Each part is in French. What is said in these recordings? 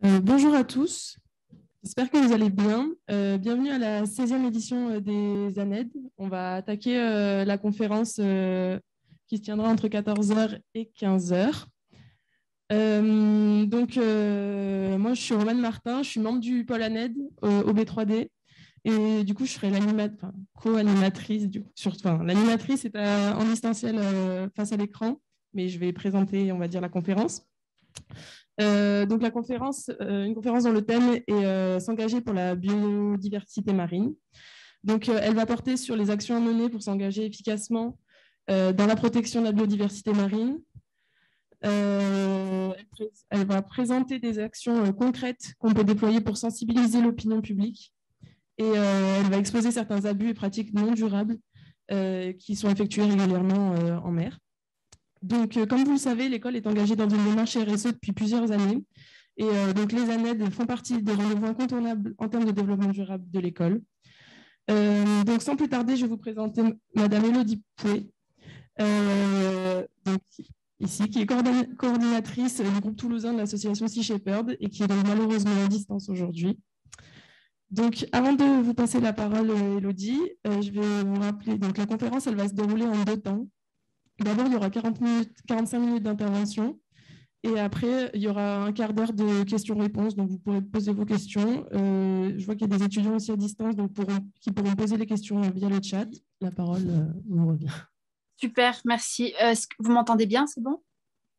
Bonjour à tous, j'espère que vous allez bien. Bienvenue à la 16e édition des ANED. On va attaquer la conférence qui se tiendra entre 14h et 15h. Moi, je suis Romane Martin, je suis membre du pôle ANED au B3D. Et du coup, je serai co-animatrice. L'animatrice est en distanciel face à l'écran, mais je vais présenter, on va dire, la conférence. Donc une conférence dont le thème est s'engager pour la biodiversité marine. Donc elle va porter sur les actions à mener pour s'engager efficacement dans la protection de la biodiversité marine. Elle va présenter des actions concrètes qu'on peut déployer pour sensibiliser l'opinion publique et elle va exposer certains abus et pratiques non durables qui sont effectués régulièrement en mer. Donc, comme vous le savez, l'école est engagée dans une démarche RSE depuis plusieurs années. Et donc, les ANED font partie des rendez-vous incontournables en termes de développement durable de l'école. Donc, sans plus tarder, je vais vous présenter Madame Élodie Pouet, ici, qui est coordinatrice du groupe toulousain de l'association Sea Shepherd et qui est donc malheureusement à distance aujourd'hui. Donc, avant de vous passer la parole, Élodie, je vais vous rappeler, donc la conférence, elle va se dérouler en 2 temps. D'abord, il y aura 45 minutes d'intervention et après, il y aura un quart d'heure de questions-réponses. Donc, vous pourrez poser vos questions. Je vois qu'il y a des étudiants aussi à distance qui pourront poser les questions via le chat. La parole vous revient. Super, merci. Est-ce que vous m'entendez bien, c'est bon?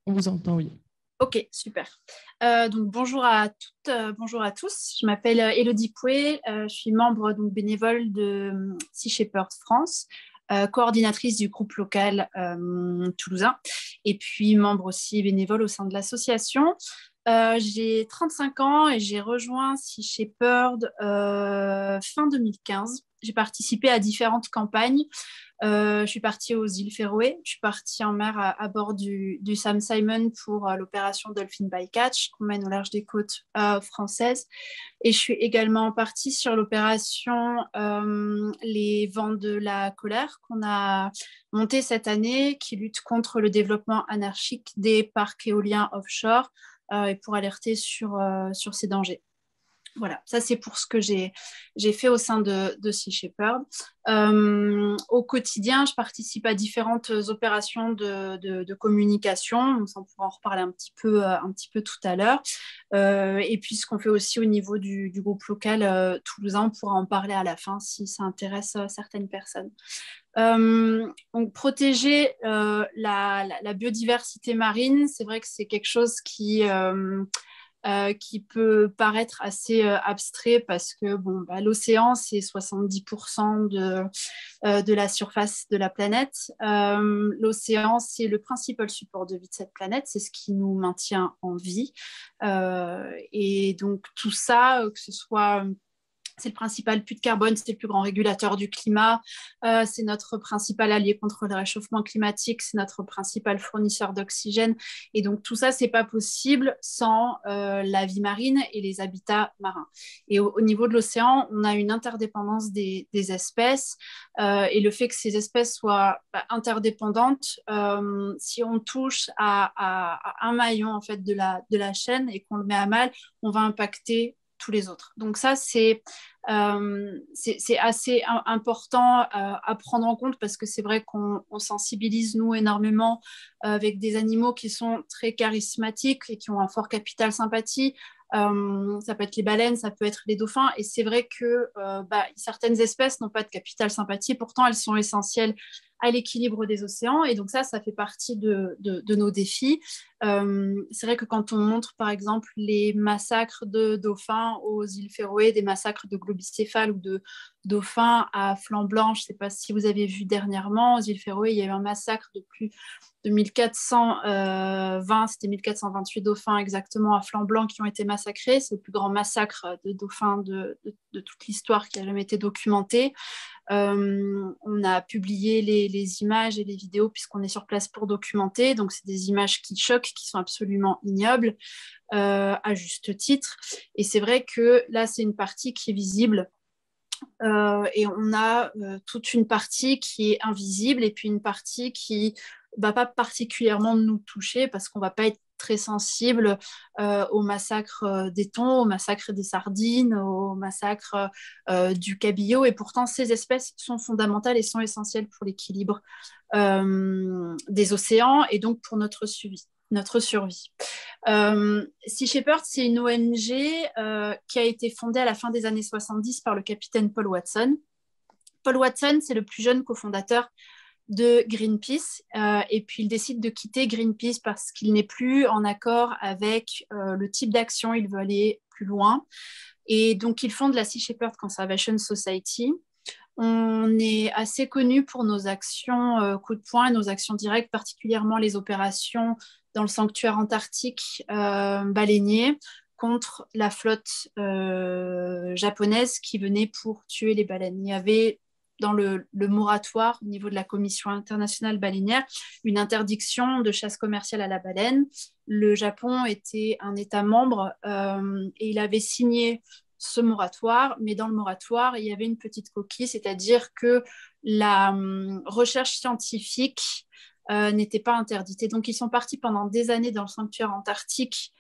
On vous entend, oui. Ok, super. Donc, bonjour à toutes, bonjour à tous. Je m'appelle Élodie Pouet. Je suis membre bénévole de Sea Shepherd France. Coordinatrice du groupe local toulousain et puis membre aussi bénévole au sein de l'association. J'ai 35 ans et j'ai rejoint Sea Shepherd fin 2015. J'ai participé à différentes campagnes. Je suis partie aux îles Féroé, je suis partie en mer à bord du Sam Simon pour l'opération Dolphin Bycatch qu'on mène au large des côtes françaises. Et je suis également partie sur l'opération Les Vents de la colère qu'on a montée cette année, qui lutte contre le développement anarchique des parcs éoliens offshore et pour alerter sur ces dangers. Voilà, ça c'est pour ce que j'ai fait au sein de Sea Shepherd. Au quotidien, je participe à différentes opérations de communication. Ça, on pourra en reparler un petit peu tout à l'heure. Et puis ce qu'on fait aussi au niveau du groupe local toulousain, on pourra en parler à la fin si ça intéresse certaines personnes. Donc protéger la biodiversité marine, c'est vrai que c'est quelque chose qui peut paraître assez abstrait parce que l'océan, c'est 70% de la surface de la planète. L'océan, c'est le principal support de vie de cette planète, c'est ce qui nous maintient en vie. Et donc tout ça, que ce soit... C'est le principal puits de carbone, c'est le plus grand régulateur du climat, c'est notre principal allié contre le réchauffement climatique, c'est notre principal fournisseur d'oxygène. Et donc tout ça, c'est pas possible sans la vie marine et les habitats marins. Et au niveau de l'océan, on a une interdépendance des espèces et le fait que ces espèces soient interdépendantes, si on touche à un maillon en fait de la chaîne et qu'on le met à mal, on va impacter tous les autres. Donc ça, c'est assez important à prendre en compte parce que c'est vrai qu'on sensibilise, nous, énormément avec des animaux qui sont très charismatiques et qui ont un fort capital sympathie. Ça peut être les baleines, ça peut être les dauphins. Et c'est vrai que certaines espèces n'ont pas de capital sympathie, pourtant elles sont essentielles à l'équilibre des océans. Et donc ça fait partie de nos défis. C'est vrai que quand on montre, par exemple, les massacres de dauphins aux îles Féroé, des massacres de globicéphales ou de dauphins à flanc blanc, je ne sais pas si vous avez vu dernièrement, aux îles Féroé, il y a eu un massacre de plus de 1420, c'était 1428 dauphins exactement à flanc blanc qui ont été massacrés. C'est le plus grand massacre de dauphins de toute l'histoire qui a jamais été documenté. On a publié les images et les vidéos puisqu'on est sur place pour documenter. Donc, c'est des images qui choquent, qui sont absolument ignobles, à juste titre. Et c'est vrai que là, c'est une partie qui est visible. Et on a toute une partie qui est invisible et puis une partie qui ne va pas particulièrement nous toucher parce qu'on ne va pas être très sensible au massacre des thons, au massacre des sardines, au massacre du cabillaud. Et pourtant, ces espèces sont fondamentales et sont essentielles pour l'équilibre des océans et donc pour notre survie. Sea Shepherd, c'est une ONG qui a été fondée à la fin des années 70 par le capitaine Paul Watson. Paul Watson, c'est le plus jeune cofondateur de Greenpeace et puis il décide de quitter Greenpeace parce qu'il n'est plus en accord avec le type d'action, il veut aller plus loin et donc il fonde la Sea Shepherd Conservation Society. On est assez connu pour nos actions coup de poing, nos actions directes, particulièrement les opérations dans le sanctuaire antarctique baleinier contre la flotte japonaise qui venait pour tuer les baleines. Il y avait dans le moratoire au niveau de la Commission internationale baleinière une interdiction de chasse commerciale à la baleine. Le Japon était un État membre et il avait signé ce moratoire, mais dans le moratoire, il y avait une petite coquille, c'est-à-dire que la recherche scientifique n'était pas interdite. Et donc, ils sont partis pendant des années dans le sanctuaire antarctique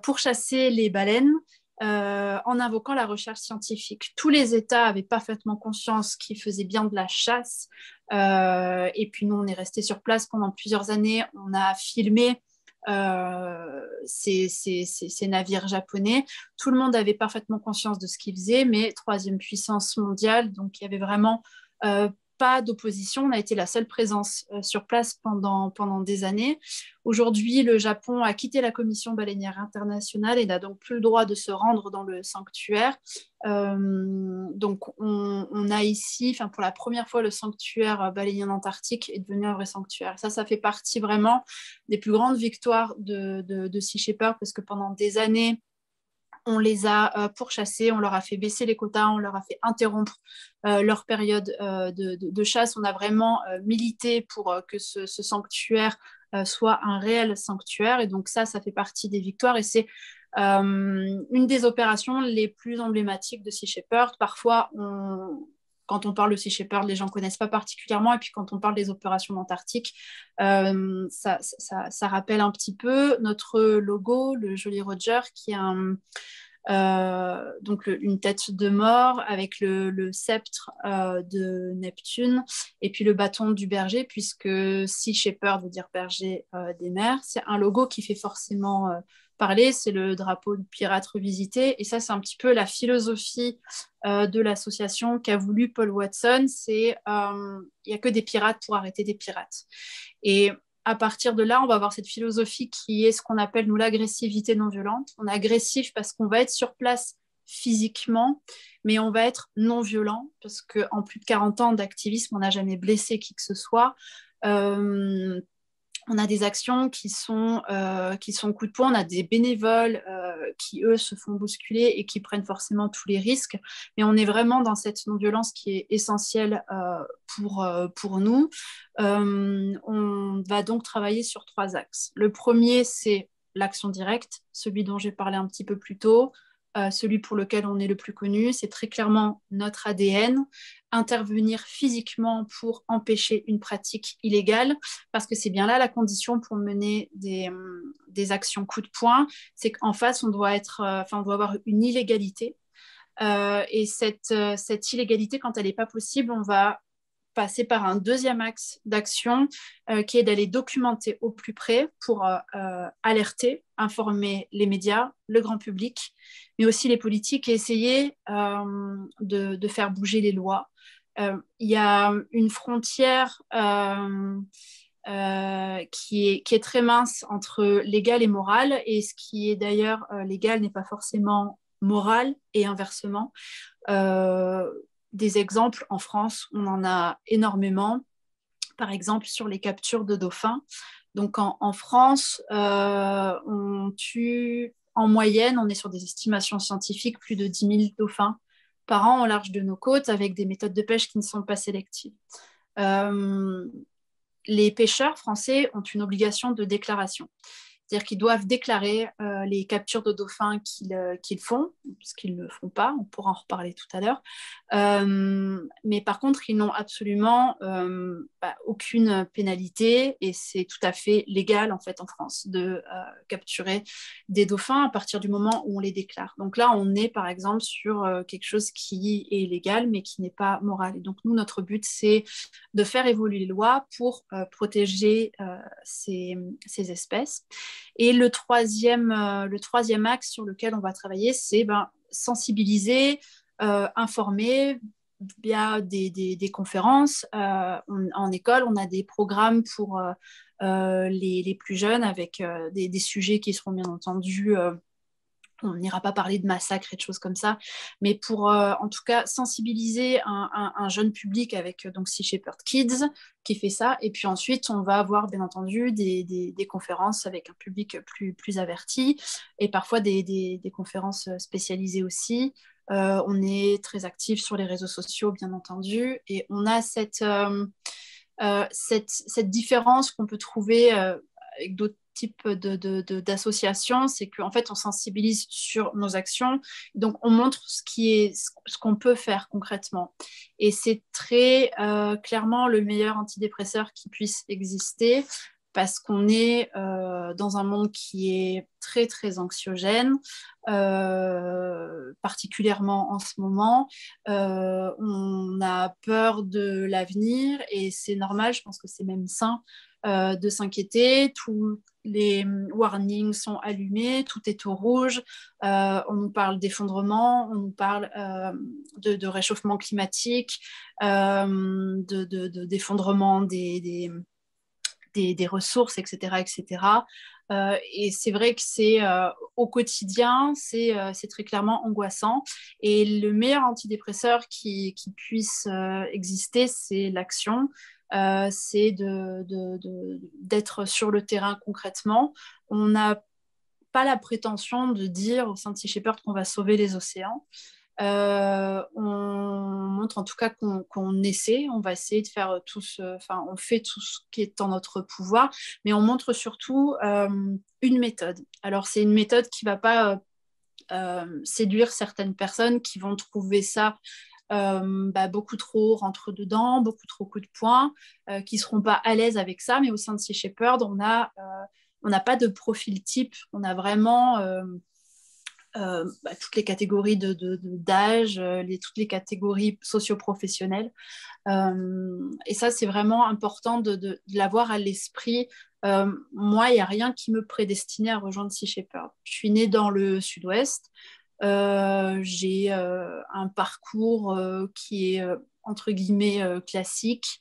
pour chasser les baleines en invoquant la recherche scientifique. Tous les États avaient parfaitement conscience qu'ils faisaient bien de la chasse. Et puis, nous, on est restés sur place pendant plusieurs années. On a filmé ces navires japonais. Tout le monde avait parfaitement conscience de ce qu'ils faisaient, mais troisième puissance mondiale, donc il y avait vraiment pas d'opposition. On a été la seule présence sur place pendant des années. Aujourd'hui, le Japon a quitté la Commission baleinière internationale et n'a donc plus le droit de se rendre dans le sanctuaire. Donc, on a ici, pour la première fois, le sanctuaire baleinier antarctique est devenu un vrai sanctuaire. Ça fait partie vraiment des plus grandes victoires de Sea Shepherd parce que pendant des années, on les a pourchassés, on leur a fait baisser les quotas, on leur a fait interrompre leur période de chasse. On a vraiment milité pour que ce sanctuaire soit un réel sanctuaire. Et donc ça fait partie des victoires. Et c'est une des opérations les plus emblématiques de Sea Shepherd. Parfois, quand on parle de Sea Shepherd, les gens ne connaissent pas particulièrement. Et puis quand on parle des opérations d'Antarctique, ça rappelle un petit peu notre logo, le Jolly Roger, qui est donc une tête de mort avec le sceptre de Neptune et puis le bâton du berger, puisque Sea Shepherd veut dire berger des mers. C'est un logo qui fait forcément parler, c'est le drapeau du pirate revisité. Et ça, c'est un petit peu la philosophie de l'association qu'a voulu Paul Watson. C'est il n'y a que des pirates pour arrêter des pirates. Et à partir de là, on va avoir cette philosophie qui est ce qu'on appelle, nous, l'agressivité non violente. On est agressif parce qu'on va être sur place physiquement, mais on va être non violent parce qu'en plus de 40 ans d'activisme, on n'a jamais blessé qui que ce soit. On a des actions qui sont coup de poing, on a des bénévoles qui, eux, se font bousculer et qui prennent forcément tous les risques. Mais on est vraiment dans cette non-violence qui est essentielle pour nous. On va donc travailler sur 3 axes. Le premier, c'est l'action directe, celui dont j'ai parlé un petit peu plus tôt, celui pour lequel on est le plus connu. C'est très clairement notre ADN, intervenir physiquement pour empêcher une pratique illégale, parce que c'est bien là la condition pour mener des actions coup de poing, c'est qu'en face, on doit avoir une illégalité. Et cette illégalité, quand elle n'est pas possible, on va passer par un deuxième axe d'action qui est d'aller documenter au plus près pour alerter, informer les médias, le grand public, mais aussi les politiques et essayer de faire bouger les lois. Il y a une frontière qui est très mince entre légal et moral, et ce qui est d'ailleurs légal n'est pas forcément moral et inversement. Des exemples en France, on en a énormément. Par exemple, sur les captures de dauphins. Donc en France, on tue en moyenne, on est sur des estimations scientifiques, plus de 10 000 dauphins par an au large de nos côtes avec des méthodes de pêche qui ne sont pas sélectives. Les pêcheurs français ont une obligation de déclaration. C'est-à-dire qu'ils doivent déclarer les captures de dauphins qu'ils font, ce qu'ils ne font pas, on pourra en reparler tout à l'heure. Mais par contre, ils n'ont absolument aucune pénalité et c'est tout à fait légal en fait en France de capturer des dauphins à partir du moment où on les déclare. Donc là, on est par exemple sur quelque chose qui est légal mais qui n'est pas moral. Et donc nous, notre but, c'est de faire évoluer les lois pour protéger ces espèces. Et le troisième axe sur lequel on va travailler, c'est sensibiliser, informer via des conférences. En école, on a des programmes pour les plus jeunes avec des sujets qui seront bien entendu... on n'ira pas parler de massacres et de choses comme ça, mais pour en tout cas sensibiliser un jeune public avec donc Sea Shepherd Kids qui fait ça. Et puis ensuite, on va avoir bien entendu des conférences avec un public plus averti et parfois des conférences spécialisées aussi. On est très actif sur les réseaux sociaux, bien entendu, et on a cette différence qu'on peut trouver avec d'autres types d'associations, c'est qu'en fait, on sensibilise sur nos actions, donc on montre ce qu'on peut faire concrètement. Et c'est très clairement le meilleur antidépresseur qui puisse exister, parce qu'on est dans un monde qui est très, très anxiogène, particulièrement en ce moment. On a peur de l'avenir et c'est normal, je pense que c'est même sain de s'inquiéter. Tous les warnings sont allumés, tout est au rouge. On nous parle d'effondrement, on nous parle de réchauffement climatique, d'effondrement des ressources, etc. etc. Et c'est vrai que c'est au quotidien, c'est très clairement angoissant. Et le meilleur antidépresseur qui puisse exister, c'est l'action. C'est d'être sur le terrain concrètement. On n'a pas la prétention de dire au sein de Sea Shepherd qu'on va sauver les océans. On montre en tout cas qu'on essaie, on va essayer de faire on fait tout ce qui est en notre pouvoir, mais on montre surtout une méthode. Alors c'est une méthode qui ne va pas séduire certaines personnes qui vont trouver ça beaucoup trop rentre dedans, beaucoup trop coup de poing, qui ne seront pas à l'aise avec ça, mais au sein de Sea Shepherd, on n'a pas de profil type, on a vraiment toutes les catégories d'âge, toutes les catégories socio-professionnelles. Et ça, c'est vraiment important de l'avoir à l'esprit. Moi, il n'y a rien qui me prédestinait à rejoindre Sea Shepherd. Je suis née dans le sud-ouest. J'ai un parcours qui est, entre guillemets, classique.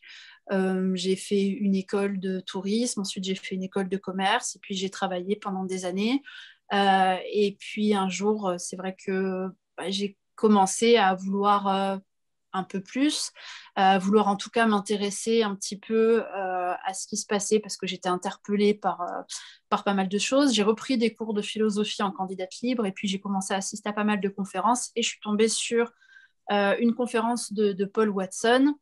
J'ai fait une école de tourisme, ensuite j'ai fait une école de commerce, et puis j'ai travaillé pendant des années. Et puis un jour, c'est vrai que j'ai commencé à vouloir un peu plus, vouloir en tout cas m'intéresser un petit peu à ce qui se passait parce que j'étais interpellée par pas mal de choses. J'ai repris des cours de philosophie en candidate libre et puis j'ai commencé à assister à pas mal de conférences et je suis tombée sur une conférence de Paul Watson.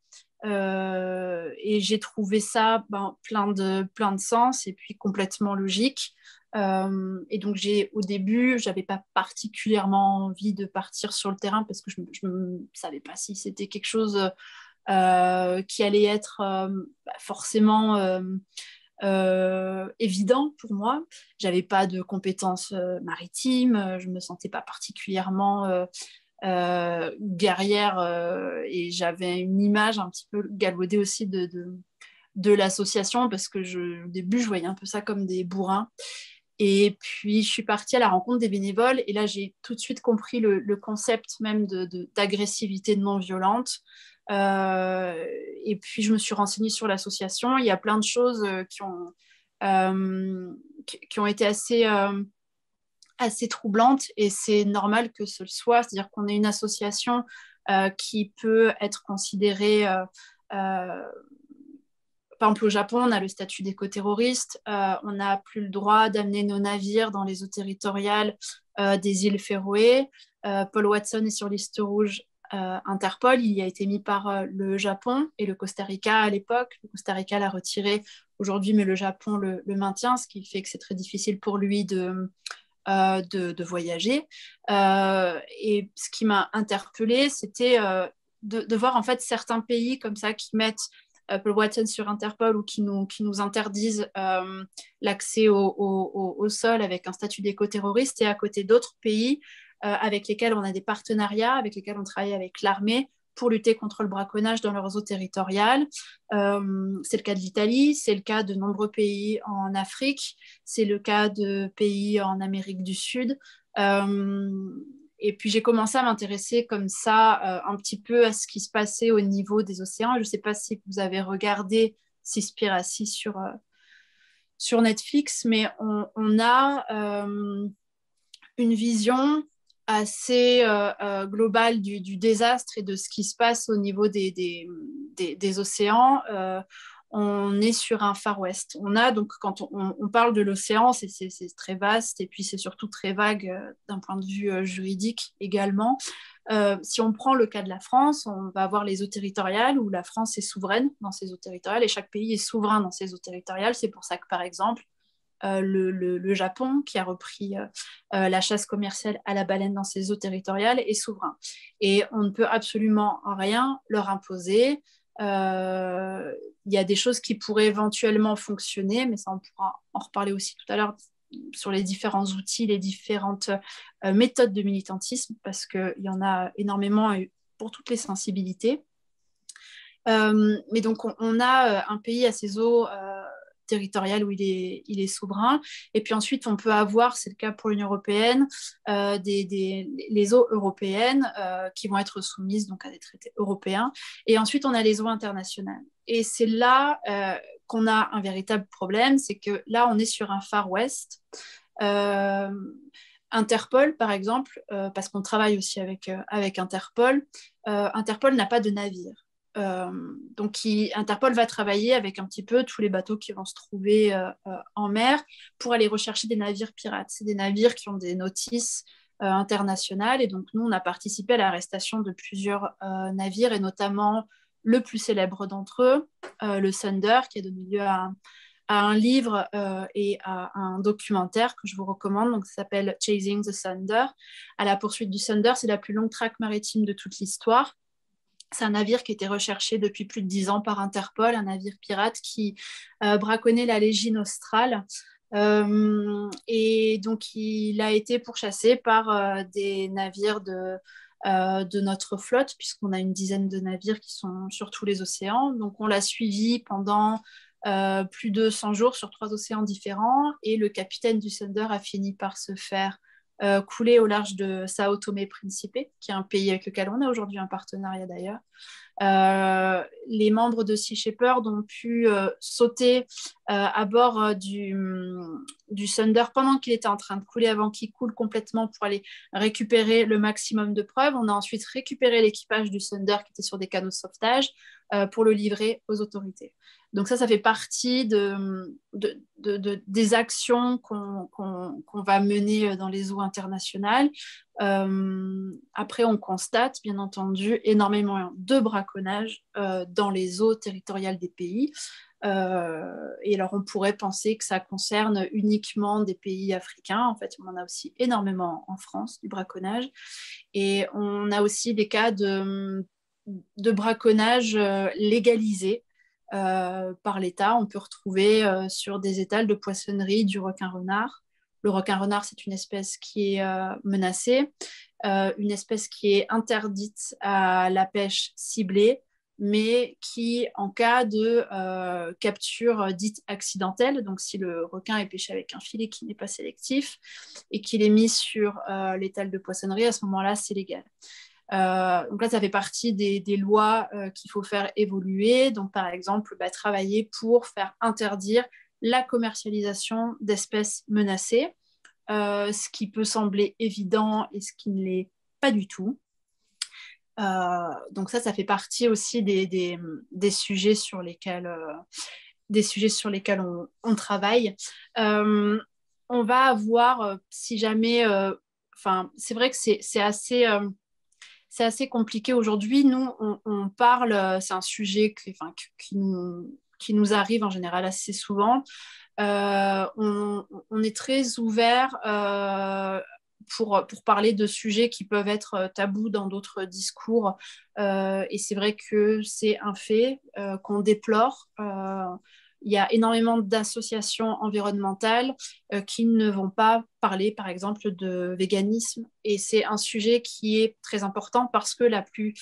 Et j'ai trouvé ça plein de sens et puis complètement logique. Et donc au début, j'avais pas particulièrement envie de partir sur le terrain parce que je ne savais pas si c'était quelque chose qui allait être forcément évident pour moi. J'avais pas de compétences maritimes, je me sentais pas particulièrement guerrière et j'avais une image un petit peu galvaudée aussi de l'association parce que au début, je voyais un peu ça comme des bourrins. Et puis, je suis partie à la rencontre des bénévoles et là, j'ai tout de suite compris le concept même d'agressivité non violente. Et puis, je me suis renseignée sur l'association. Il y a plein de choses qui ont été assez troublantes et c'est normal que ce le soit. C'est-à-dire qu'on est une association qui peut être considérée... Par exemple, au Japon, on a le statut d'éco-terroriste. On n'a plus le droit d'amener nos navires dans les eaux territoriales des îles Féroé. Paul Watson est sur liste rouge Interpol. Il y a été mis par le Japon et le Costa Rica à l'époque. Le Costa Rica l'a retiré aujourd'hui, mais le Japon le maintient, ce qui fait que c'est très difficile pour lui de voyager. Et ce qui m'a interpellée, c'était de voir en fait certains pays comme ça qui mettent Apple Watson sur Interpol ou qui nous interdisent l'accès au sol avec un statut d'éco-terroriste, et à côté d'autres pays avec lesquels on a des partenariats, avec lesquels on travaille avec l'armée pour lutter contre le braconnage dans leurs eaux territoriales. C'est le cas de l'Italie, c'est le cas de nombreux pays en Afrique, c'est le cas de pays en Amérique du Sud. Et puis j'ai commencé à m'intéresser comme ça un petit peu à ce qui se passait au niveau des océans. Je ne sais pas si vous avez regardé Seaspiracy sur Netflix, mais on a une vision assez globale du désastre et de ce qui se passe au niveau des océans. On est sur un Far West. On a donc, quand on parle de l'océan, c'est très vaste et puis c'est surtout très vague d'un point de vue juridique également. Si on prend le cas de la France, on va avoir les eaux territoriales où la France est souveraine dans ses eaux territoriales et chaque pays est souverain dans ses eaux territoriales. C'est pour ça que, par exemple, le Japon, qui a repris la chasse commerciale à la baleine dans ses eaux territoriales, est souverain. Et on ne peut absolument rien leur imposer. Il y a des choses qui pourraient éventuellement fonctionner, mais ça, on pourra en reparler aussi tout à l'heure sur les différents outils, les différentes méthodes de militantisme, parce qu'il y en a énormément pour toutes les sensibilités. Mais donc, on a un pays à ses eaux territoriale où il est souverain. Et puis ensuite, on peut avoir, c'est le cas pour l'Union européenne, les eaux européennes qui vont être soumises donc, à des traités européens. Et ensuite, on a les eaux internationales. Et c'est là qu'on a un véritable problème, c'est que là, on est sur un Far West. Interpol, par exemple, parce qu'on travaille aussi avec Interpol, Interpol n'a pas de navire. Donc Interpol va travailler avec un petit peu tous les bateaux qui vont se trouver en mer pour aller rechercher des navires pirates. C'est des navires qui ont des notices internationales et donc nous on a participé à l'arrestation de plusieurs navires et notamment le plus célèbre d'entre eux, le Thunder, qui a donné lieu à un livre et à un documentaire que je vous recommande, donc ça s'appelle Chasing the Thunder. À la poursuite du Thunder, c'est la plus longue traque maritime de toute l'histoire. C'est un navire qui était recherché depuis plus de 10 ans par Interpol, un navire pirate qui braconnait la Légine australe. Et donc, il a été pourchassé par des navires de notre flotte, puisqu'on a une dizaine de navires qui sont sur tous les océans. Donc, on l'a suivi pendant plus de 100 jours sur 3 océans différents. Et le capitaine du Thunder a fini par se faire coulé au large de Sao Tomé-Principe, qui est un pays avec lequel on a aujourd'hui un partenariat d'ailleurs. Les membres de Sea Shepherd ont pu sauter à bord du Thunder pendant qu'il était en train de couler, avant qu'il coule complètement, pour aller récupérer le maximum de preuves. On a ensuite récupéré l'équipage du Thunder qui était sur des canaux de sauvetage pour le livrer aux autorités. Donc ça fait partie des actions qu'on va mener dans les eaux internationales. Après, on constate, bien entendu, énormément de braconnage dans les eaux territoriales des pays. Et alors, on pourrait penser que ça concerne uniquement des pays africains. En fait, on en a aussi énormément en France, du braconnage. Et on a aussi des cas de braconnage légalisé par l'État. On peut retrouver sur des étals de poissonnerie du requin-renard. Le requin-renard, c'est une espèce qui est menacée, une espèce qui est interdite à la pêche ciblée, mais qui, en cas de capture dite accidentelle, donc si le requin est pêché avec un filet qui n'est pas sélectif et qu'il est mis sur l'étal de poissonnerie, à ce moment-là, c'est légal. Donc là, ça fait partie des lois qu'il faut faire évoluer. Donc, par exemple, travailler pour faire interdire la commercialisation d'espèces menacées, ce qui peut sembler évident et ce qui ne l'est pas du tout. Donc ça fait partie aussi des sujets sur lesquels, on travaille. On va avoir, si jamais... c'est vrai que c'est assez compliqué aujourd'hui. Nous, on parle, c'est un sujet qui nous qui nous arrive en général assez souvent. On est très ouvert pour parler de sujets qui peuvent être tabous dans d'autres discours. Et c'est vrai que c'est un fait qu'on déplore. Il y a énormément d'associations environnementales qui ne vont pas parler, par exemple, de véganisme. Et c'est un sujet qui est très important parce que la plus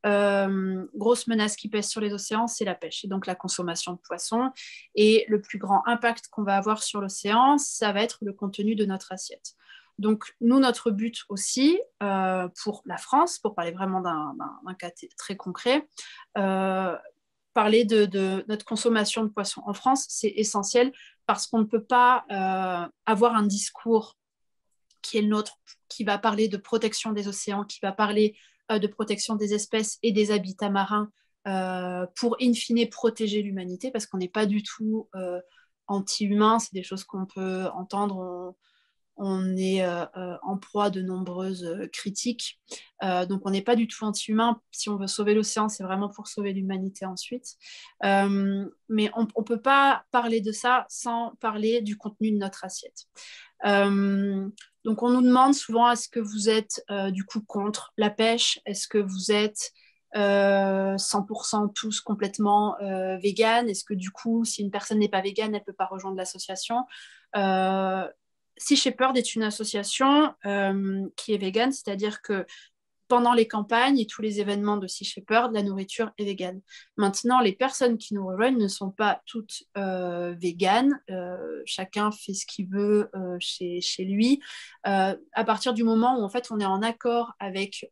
grosse menace qui pèse sur les océans, c'est la pêche et donc la consommation de poissons. Et le plus grand impact qu'on va avoir sur l'océan, ça va être le contenu de notre assiette. Donc, nous, notre but aussi, pour la France, pour parler vraiment d'un cas très concret, parler de notre consommation de poissons en France, c'est essentiel parce qu'on ne peut pas avoir un discours qui est le nôtre, qui va parler de protection des océans, qui va parler de protection des espèces et des habitats marins pour, in fine, protéger l'humanité, parce qu'on n'est pas du tout anti-humain, c'est des choses qu'on peut entendre, on est en proie de nombreuses critiques. Donc, on n'est pas du tout anti-humain. Si on veut sauver l'océan, c'est vraiment pour sauver l'humanité ensuite. Mais on ne peut pas parler de ça sans parler du contenu de notre assiette. Donc, on nous demande souvent, est-ce que vous êtes du coup contre la pêche? Est-ce que vous êtes 100% tous complètement vegan? Est-ce que du coup, si une personne n'est pas végane, elle ne peut pas rejoindre l'association? Sea Shepherd est une association qui est végane, c'est-à-dire que pendant les campagnes et tous les événements de Sea Shepherd, la nourriture est végane. Maintenant, les personnes qui nous rejoignent ne sont pas toutes véganes. Chacun fait ce qu'il veut chez lui. À partir du moment où en fait, on est en accord avec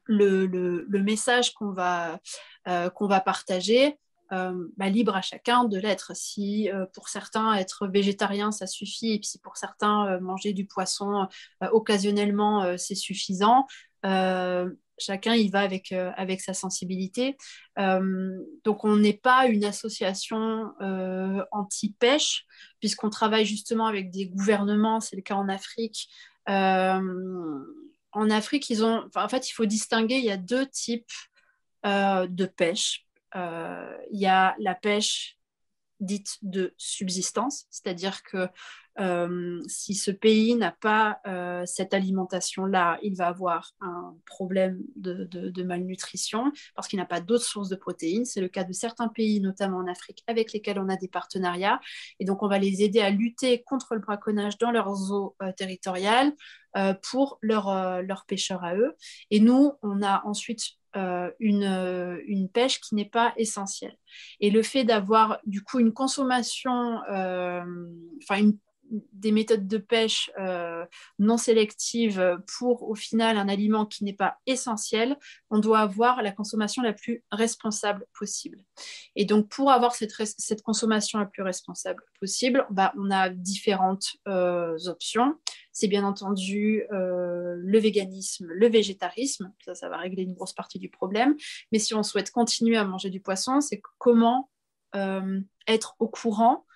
le message qu'on va partager, libre à chacun de l'être. Si pour certains être végétarien ça suffit, et puis si pour certains manger du poisson occasionnellement c'est suffisant, chacun y va avec sa sensibilité. Donc on n'est pas une association anti-pêche, puisqu'on travaille justement avec des gouvernements, c'est le cas en Afrique. En Afrique, en fait, il faut distinguer, il y a deux types de pêche. Il y a la pêche dite de subsistance, c'est-à-dire que si ce pays n'a pas cette alimentation-là, il va avoir un problème de malnutrition parce qu'il n'a pas d'autres sources de protéines. C'est le cas de certains pays, notamment en Afrique, avec lesquels on a des partenariats. Et donc, on va les aider à lutter contre le braconnage dans leurs eaux territoriales pour leurs pêcheurs à eux. Et nous, on a ensuite une pêche qui n'est pas essentielle. Et le fait d'avoir du coup une consommation, des méthodes de pêche non sélectives pour au final un aliment qui n'est pas essentiel, on doit avoir la consommation la plus responsable possible. Et donc pour avoir cette consommation la plus responsable possible, on a différentes options. C'est bien entendu le véganisme, le végétarisme, ça va régler une grosse partie du problème. Mais si on souhaite continuer à manger du poisson, c'est comment être au courant,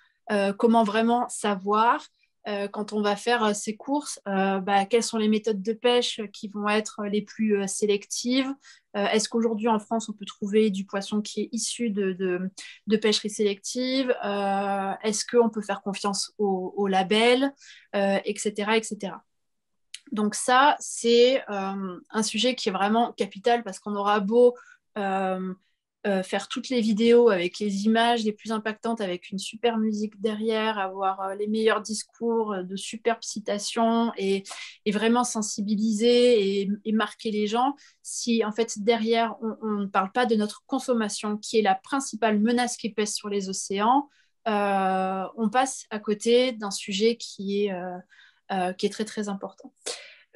comment vraiment savoir quand on va faire ses courses, quelles sont les méthodes de pêche qui vont être les plus sélectives. Est-ce qu'aujourd'hui en France on peut trouver du poisson qui est issu de pêcherie sélective? Est-ce qu'on peut faire confiance au label, etc., etc. Donc ça, c'est un sujet qui est vraiment capital parce qu'on aura beau faire toutes les vidéos avec les images les plus impactantes, avec une super musique derrière, avoir les meilleurs discours, de superbes citations et vraiment sensibiliser et marquer les gens. Si en fait derrière, on ne parle pas de notre consommation, qui est la principale menace qui pèse sur les océans, on passe à côté d'un sujet qui est très très important.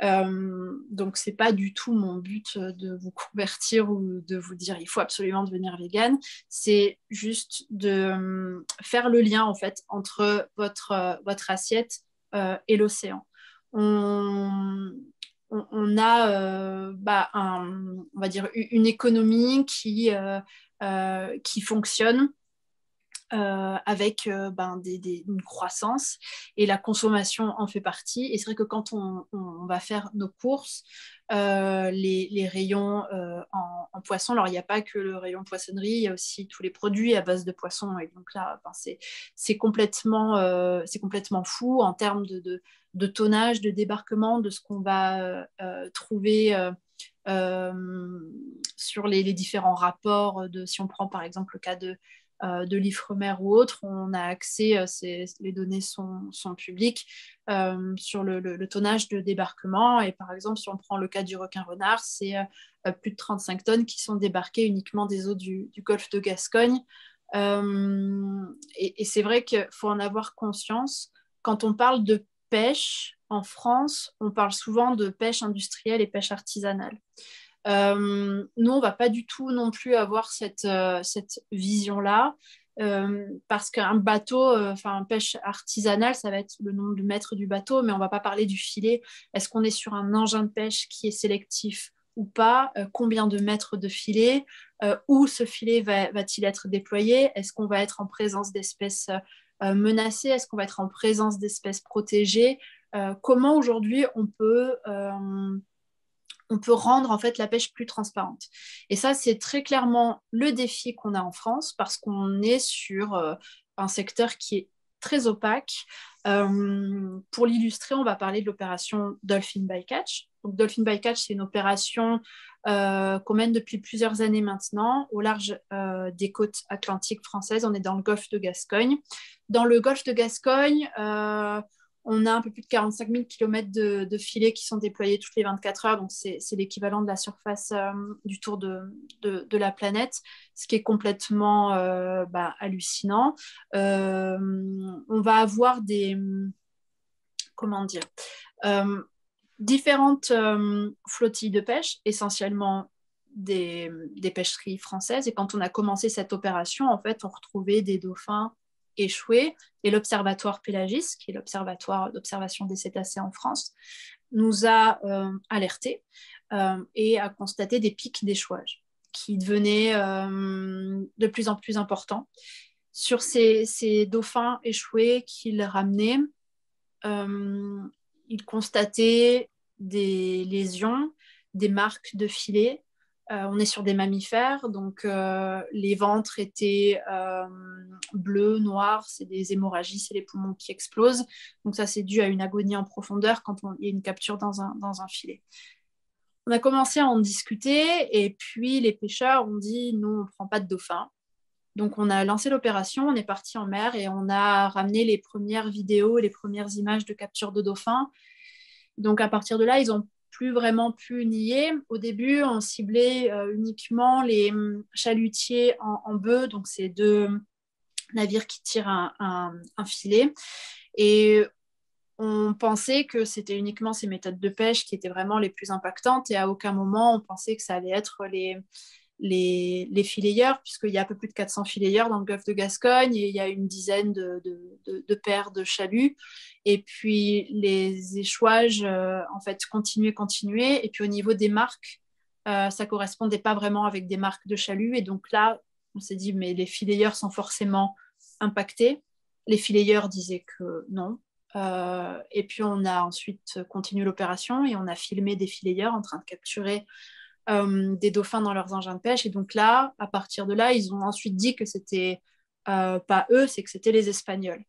Donc c'est pas du tout mon but de vous convertir ou de vous dire il faut absolument devenir végane, c'est juste de faire le lien en fait entre votre assiette et l'océan. On a on va dire une économie qui fonctionne avec une croissance, et la consommation en fait partie. Et c'est vrai que quand on va faire nos courses, les rayons en poisson, alors il n'y a pas que le rayon poissonnerie, il y a aussi tous les produits à base de poisson, et donc là c'est complètement fou en termes de tonnage, de débarquement, de ce qu'on va trouver sur les différents rapports. Si on prend par exemple le cas de l'Ifremer ou autre, on a accès, les données sont publiques, sur le tonnage de débarquement. Et par exemple, si on prend le cas du requin-renard, c'est plus de 35 tonnes qui sont débarquées uniquement des eaux du golfe de Gascogne. Et c'est vrai qu'il faut en avoir conscience. Quand on parle de pêche en France, on parle souvent de pêche industrielle et pêche artisanale. Nous, on ne va pas du tout non plus avoir cette vision-là, parce qu'un bateau, pêche artisanale, ça va être le nom du maître du bateau, mais on ne va pas parler du filet. Est-ce qu'on est sur un engin de pêche qui est sélectif ou pas? Combien de mètres de filet? Où ce filet va-t-il être déployé? Est-ce qu'on va être en présence d'espèces menacées? Est-ce qu'on va être en présence d'espèces protégées? Comment aujourd'hui on peut rendre en fait la pêche plus transparente? Et ça, c'est très clairement le défi qu'on a en France, parce qu'on est sur un secteur qui est très opaque. Pour l'illustrer, on va parler de l'opération Dolphin Bycatch. Donc, Dolphin Bycatch, c'est une opération qu'on mène depuis plusieurs années maintenant au large des côtes atlantiques françaises. On est dans le golfe de Gascogne. Dans le golfe de Gascogne, on a un peu plus de 45 000 km de filets qui sont déployés toutes les 24 heures. Donc, c'est l'équivalent de la surface du tour de la planète, ce qui est complètement hallucinant. On va avoir différentes flottilles de pêche, essentiellement des pêcheries françaises. Et quand on a commencé cette opération, en fait, on retrouvait des dauphins échoués, et l'Observatoire Pélagis, qui est l'observatoire d'observation des cétacés en France, nous a alertés et a constaté des pics d'échouage qui devenaient de plus en plus importants. Sur ces dauphins échoués qu'ils ramenaient, ils constataient des lésions, des marques de filets. On est sur des mammifères, donc les ventres étaient bleus, noirs, c'est des hémorragies, c'est les poumons qui explosent. Donc ça, c'est dû à une agonie en profondeur quand il y a une capture dans un filet. On a commencé à en discuter, et puis les pêcheurs ont dit, nous, on ne prend pas de dauphins. Donc on a lancé l'opération, on est parti en mer et on a ramené les premières vidéos, les premières images de capture de dauphins. Donc à partir de là, ils ont plus vraiment pu nier. Au début, on ciblait uniquement les chalutiers en bœuf, donc c'est 2 navires qui tirent un filet. Et on pensait que c'était uniquement ces méthodes de pêche qui étaient vraiment les plus impactantes, et à aucun moment on pensait que ça allait être les fileyeurs, puisqu'il y a un peu plus de 400 fileyeurs dans le golfe de Gascogne, et il y a une dizaine de paires de chaluts. Et puis les échouages en fait continuaient. Et puis au niveau des marques, ça correspondait pas vraiment avec des marques de chaluts. Et donc là, on s'est dit, mais les fileyeurs sont forcément impactés. Les fileyeurs disaient que non. Et puis on a ensuite continué l'opération et on a filmé des fileyeurs en train de capturer des dauphins dans leurs engins de pêche. Et donc là, à partir de là, ils ont ensuite dit que c'était pas eux, c'est que c'était les Espagnols.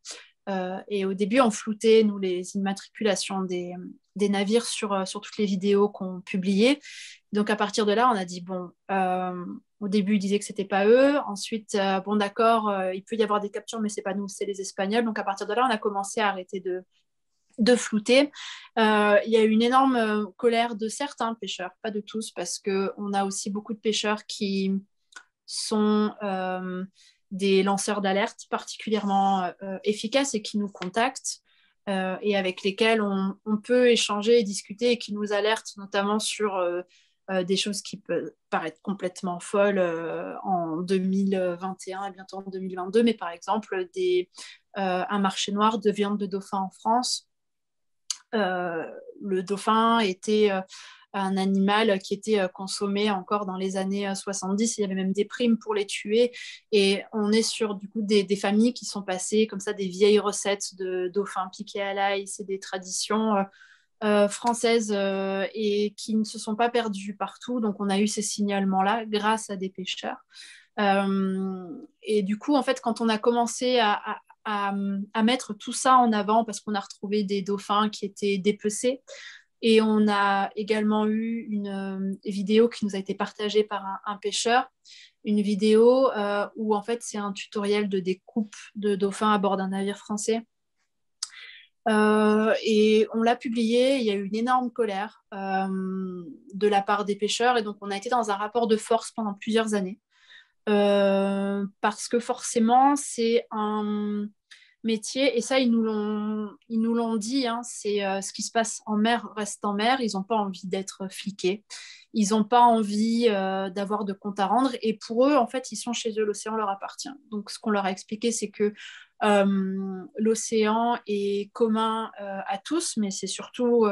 Et au début, on floutait, nous, les immatriculations des navires sur toutes les vidéos qu'on publiait. Donc à partir de là, on a dit, bon, au début, ils disaient que c'était pas eux. Ensuite, bon, d'accord, il peut y avoir des captures, mais c'est pas nous, c'est les Espagnols. Donc à partir de là, on a commencé à arrêter de flouter. Il y a eu une énorme colère de certains pêcheurs, pas de tous, parce qu'on a aussi beaucoup de pêcheurs qui sont des lanceurs d'alerte particulièrement efficaces et qui nous contactent et avec lesquels on peut échanger et discuter, et qui nous alertent notamment sur des choses qui peuvent paraître complètement folles en 2021 et bientôt en 2022, mais par exemple un marché noir de viande de dauphin en France. Le dauphin était un animal qui était consommé encore dans les années 70. Il y avait même des primes pour les tuer. Et on est sur du coup des familles qui sont passées comme ça, des vieilles recettes de dauphins piqués à l'ail. C'est des traditions françaises et qui ne se sont pas perdues partout. Donc on a eu ces signalements-là grâce à des pêcheurs. Et du coup, en fait, quand on a commencé à mettre tout ça en avant, parce qu'on a retrouvé des dauphins qui étaient dépecés, et on a également eu une vidéo qui nous a été partagée par un pêcheur, une vidéo où en fait c'est un tutoriel de découpe de dauphins à bord d'un navire français. Et on l'a publié, il y a eu une énorme colère de la part des pêcheurs, et donc on a été dans un rapport de force pendant plusieurs années. Parce que forcément, c'est un métier, et ça, ils nous l'ont dit, hein, c'est ce qui se passe en mer reste en mer. Ils n'ont pas envie d'être fliqués, ils n'ont pas envie d'avoir de compte à rendre, et pour eux, en fait, ils sont chez eux, l'océan leur appartient. Donc, ce qu'on leur a expliqué, c'est que l'océan est commun à tous, mais c'est surtout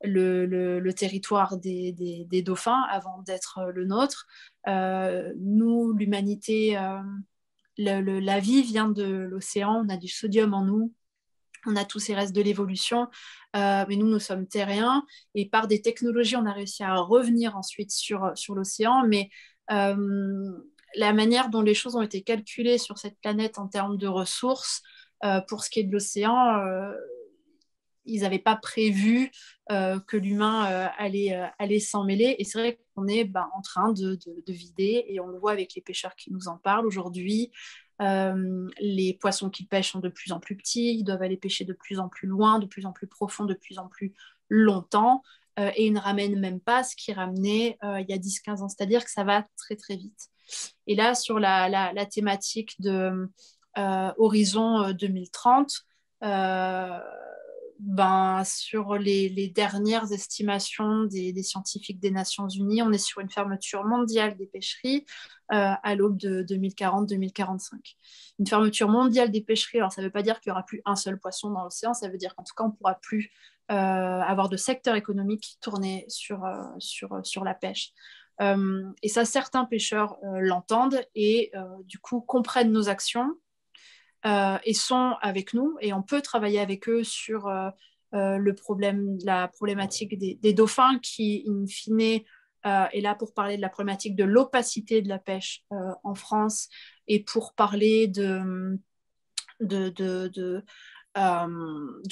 le territoire des dauphins avant d'être le nôtre. Nous, l'humanité, la vie vient de l'océan, on a du sodium en nous, on a tous ces restes de l'évolution, mais nous sommes terriens, et par des technologies, on a réussi à revenir ensuite sur l'océan, mais la manière dont les choses ont été calculées sur cette planète en termes de ressources, pour ce qui est de l'océan, ils n'avaient pas prévu que l'humain allait s'en mêler. Et c'est vrai qu'on est en train de vider, et on le voit avec les pêcheurs qui nous en parlent aujourd'hui. Les poissons qu'ils pêchent sont de plus en plus petits, ils doivent aller pêcher de plus en plus loin, de plus en plus profond, de plus en plus longtemps, et ils ne ramènent même pas ce qu'ils ramenaient il y a 10-15 ans. C'est-à-dire que ça va très très vite. Et là, sur la thématique de Horizon 2030, sur les dernières estimations des scientifiques des Nations Unies, on est sur une fermeture mondiale des pêcheries à l'aube de 2040-2045. Une fermeture mondiale des pêcheries, alors ça ne veut pas dire qu'il n'y aura plus un seul poisson dans l'océan, ça veut dire qu'en tout cas, on ne pourra plus avoir de secteur économique tourné sur la pêche. Et ça, certains pêcheurs l'entendent et du coup comprennent nos actions et sont avec nous, et on peut travailler avec eux sur la problématique des dauphins qui, in fine, est là pour parler de la problématique de l'opacité de la pêche en France, et pour parler du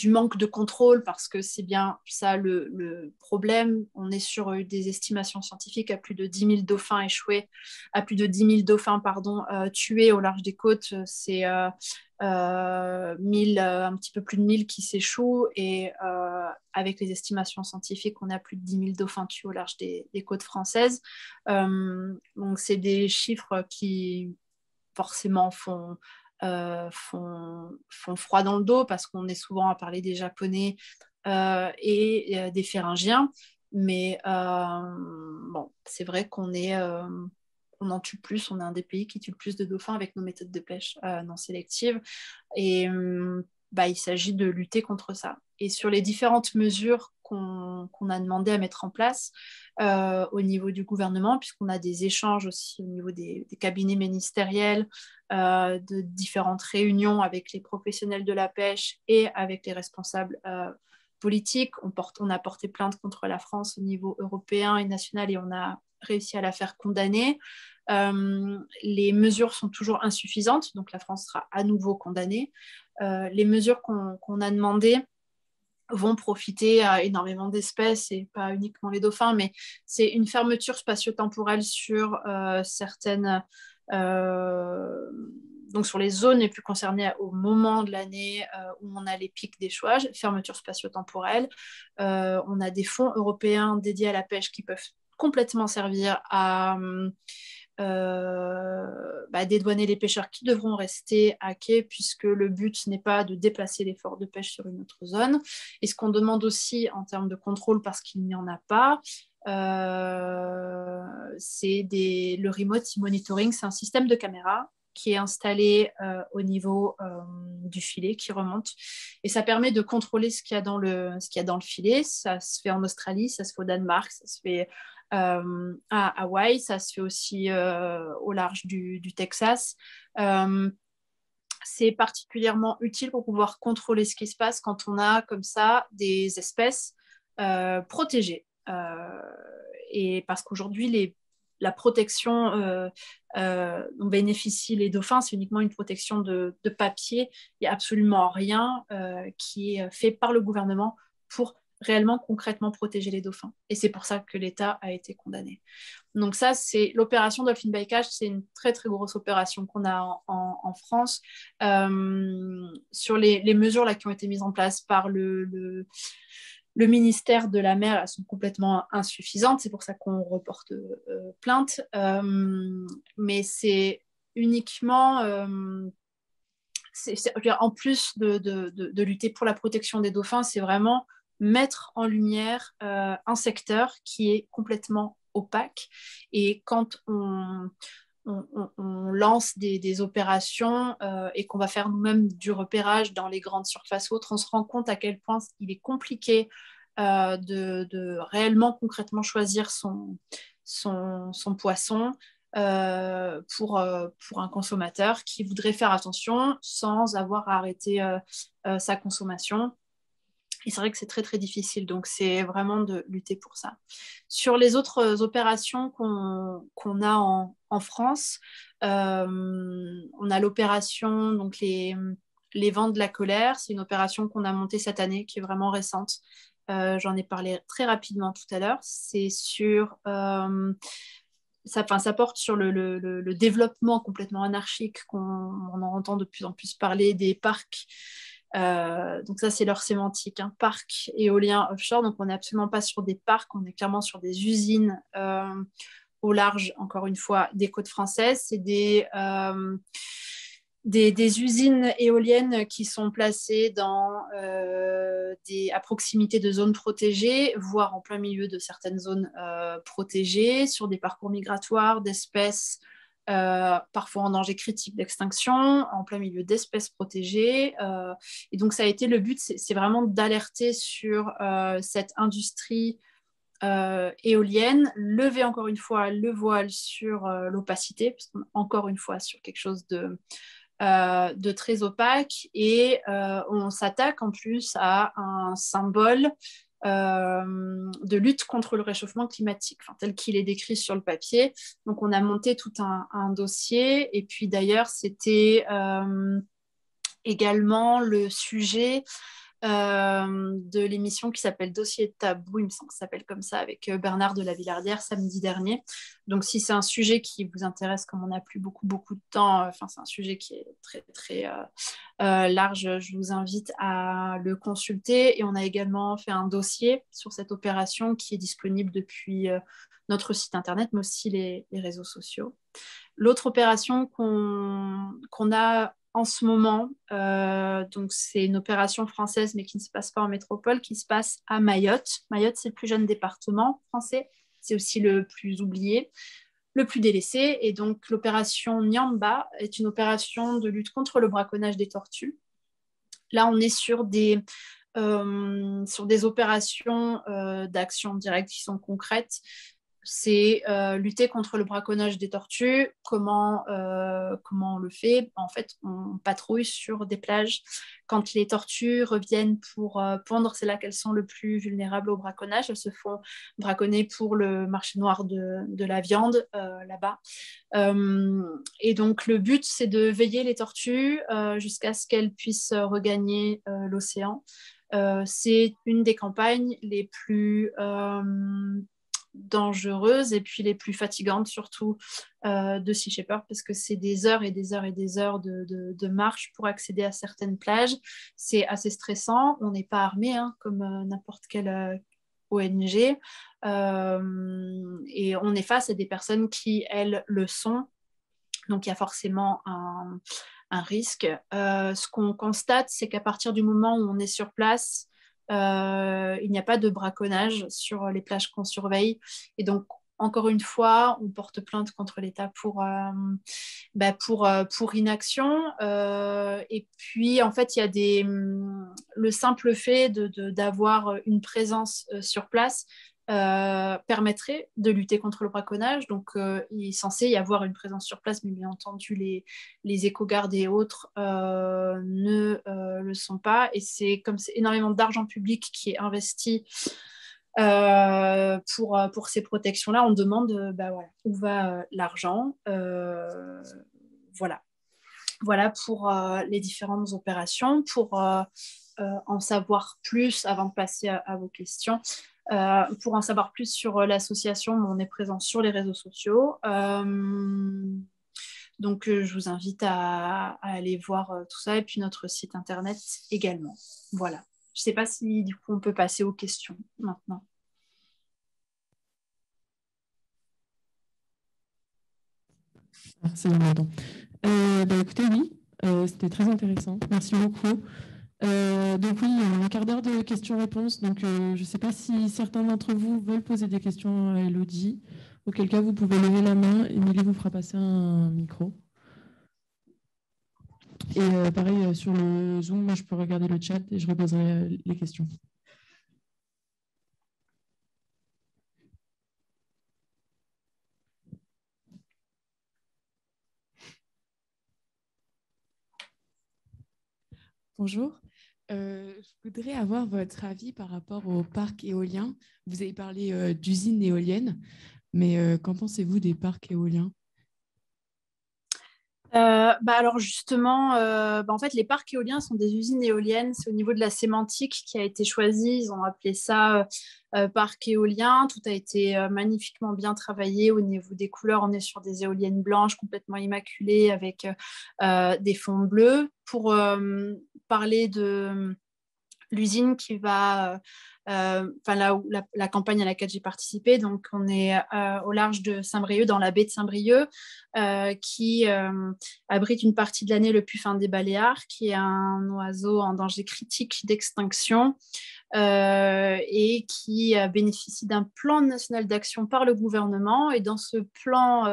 manque de contrôle, parce que c'est bien ça le problème. On est sur des estimations scientifiques à plus de 10 000 dauphins échoués, à plus de 10 000 dauphins tués au large des côtes. C'est 1000, un petit peu plus de 1000 qui s'échouent, et avec les estimations scientifiques, on a plus de 10 000 dauphins tués au large des côtes françaises. Donc c'est des chiffres qui forcément font froid dans le dos, parce qu'on est souvent à parler des Japonais et des Féringiens, mais c'est vrai qu'on en tue plus, on est un des pays qui tue le plus de dauphins avec nos méthodes de pêche non sélectives, et il s'agit de lutter contre ça. Et sur les différentes mesures qu'on a demandé à mettre en place au niveau du gouvernement, puisqu'on a des échanges aussi au niveau des cabinets ministériels, de différentes réunions avec les professionnels de la pêche et avec les responsables politiques. On a porté plainte contre la France au niveau européen et national, et on a réussi à la faire condamner. Les mesures sont toujours insuffisantes, donc la France sera à nouveau condamnée. Les mesures qu'on a demandées vont profiter à énormément d'espèces, et pas uniquement les dauphins, mais c'est une fermeture spatio-temporelle sur certaines, donc sur les zones les plus concernées au moment de l'année où on a les pics d'échouage, fermeture spatio-temporelle. On a des fonds européens dédiés à la pêche qui peuvent complètement servir à dédouaner les pêcheurs qui devront rester à quai, puisque le but n'est pas de déplacer l'effort de pêche sur une autre zone. Et ce qu'on demande aussi en termes de contrôle, parce qu'il n'y en a pas, c'est le remote monitoring. C'est un système de caméra qui est installé au niveau du filet qui remonte. Et ça permet de contrôler ce qu'il y a dans le filet. Ça se fait en Australie, ça se fait au Danemark, ça se fait à Hawaï, ça se fait aussi au large du Texas. C'est particulièrement utile pour pouvoir contrôler ce qui se passe quand on a comme ça des espèces protégées. Et parce qu'aujourd'hui, la protection dont bénéficient les dauphins, c'est uniquement une protection de papier. Il n'y a absolument rien qui est fait par le gouvernement pour réellement, concrètement protéger les dauphins. Et c'est pour ça que l'État a été condamné. Donc ça, c'est l'opération Dolphin Bycatch, c'est une très, très grosse opération qu'on a en France. Sur les mesures là, qui ont été mises en place par le ministère de la Mer, elles sont complètement insuffisantes. C'est pour ça qu'on reporte plainte. Mais c'est uniquement... en plus de lutter pour la protection des dauphins, c'est vraiment mettre en lumière un secteur qui est complètement opaque. Et quand on lance des opérations et qu'on va faire nous-mêmes du repérage dans les grandes surfaces ou autres, on se rend compte à quel point il est compliqué de réellement concrètement choisir son poisson pour un consommateur qui voudrait faire attention sans avoir à arrêter sa consommation. Et c'est vrai que c'est très, très difficile. Donc, c'est vraiment de lutter pour ça. Sur les autres opérations qu'on a en France, on a l'opération, donc les vents de la colère. C'est une opération qu'on a montée cette année, qui est vraiment récente. J'en ai parlé très rapidement tout à l'heure. C'est sur... ça porte sur le développement complètement anarchique qu'on en entend de plus en plus parler des parcs. Donc ça, c'est leur sémantique, hein, parc éolien offshore. Donc on n'est absolument pas sur des parcs, on est clairement sur des usines au large, encore une fois, des côtes françaises. C'est des usines éoliennes qui sont placées à proximité de zones protégées, voire en plein milieu de certaines zones protégées, sur des parcours migratoires d'espèces parfois en danger critique d'extinction, en plein milieu d'espèces protégées. Et donc, ça a été le but, c'est vraiment d'alerter sur cette industrie éolienne, lever encore une fois le voile sur l'opacité, parce qu'on est encore une fois sur quelque chose de très opaque, et on s'attaque en plus à un symbole de lutte contre le réchauffement climatique, tel qu'il est décrit sur le papier. Donc on a monté tout un dossier, et puis d'ailleurs c'était également le sujet de l'émission qui s'appelle Dossier tabou, il me semble que ça s'appelle comme ça, avec Bernard de la Villardière samedi dernier. Donc si c'est un sujet qui vous intéresse, comme on n'a plus beaucoup de temps, c'est un sujet qui est très très large, je vous invite à le consulter. Et on a également fait un dossier sur cette opération qui est disponible depuis notre site internet, mais aussi les réseaux sociaux. L'autre opération qu'on a en ce moment, donc c'est une opération française, mais qui ne se passe pas en métropole, qui se passe à Mayotte. Mayotte, c'est le plus jeune département français, c'est aussi le plus oublié, le plus délaissé. Et donc l'opération Nyamba est une opération de lutte contre le braconnage des tortues. Là, on est sur des opérations d'action directe qui sont concrètes. C'est lutter contre le braconnage des tortues. Comment on le fait? En fait, on patrouille sur des plages. Quand les tortues reviennent pour pondre, c'est là qu'elles sont le plus vulnérables au braconnage. Elles se font braconner pour le marché noir de la viande là-bas. Et donc, le but, c'est de veiller les tortues jusqu'à ce qu'elles puissent regagner l'océan. C'est une des campagnes les plus dangereuses et puis les plus fatigantes surtout de Sea Shepherd, parce que c'est des heures et des heures et des heures de marche pour accéder à certaines plages. C'est assez stressant, on n'est pas armé comme n'importe quelle ONG, et on est face à des personnes qui, elles, le sont. Donc il y a forcément un risque. Ce qu'on constate, c'est qu'à partir du moment où on est sur place, il n'y a pas de braconnage sur les plages qu'on surveille. Et donc, encore une fois, on porte plainte contre l'État pour inaction. Et puis, en fait, il y a le simple fait d'avoir une présence sur place permettrait de lutter contre le braconnage. Donc, il est censé y avoir une présence sur place, mais bien entendu, les éco-gardes et autres ne le sont pas. Et c'est comme c'est énormément d'argent public qui est investi pour ces protections-là, on demande voilà, où va l'argent. Voilà pour les différentes opérations. Pour en savoir plus, avant de passer à vos questions, pour en savoir plus sur l'association, on est présent sur les réseaux sociaux. Donc, je vous invite à aller voir tout ça, et puis notre site internet également. Voilà. Je ne sais pas si du coup on peut passer aux questions maintenant. C'est bon. Écoutez, oui, c'était très intéressant. Merci beaucoup. Donc oui, un quart d'heure de questions-réponses. Donc je ne sais pas si certains d'entre vous veulent poser des questions à Elodie. Auquel cas, vous pouvez lever la main. Émilie vous fera passer un micro. Et pareil, sur le Zoom, moi, je peux regarder le chat et je reposerai les questions. Bonjour. Je voudrais avoir votre avis par rapport au parc éolien. Vous avez parlé d'usines éoliennes, mais qu'en pensez-vous des parcs éoliens? Alors justement, en fait, les parcs éoliens sont des usines éoliennes. C'est au niveau de la sémantique qui a été choisi. Ils ont appelé ça parc éolien. Tout a été magnifiquement bien travaillé au niveau des couleurs. On est sur des éoliennes blanches complètement immaculées avec des fonds bleus. Pour parler de l'usine qui va, la campagne à laquelle j'ai participé, donc on est au large de Saint-Brieuc, dans la baie de Saint-Brieuc, qui abrite une partie de l'année le puffin des Baléares, qui est un oiseau en danger critique d'extinction. Et qui bénéficie d'un plan national d'action par le gouvernement. Et dans ce plan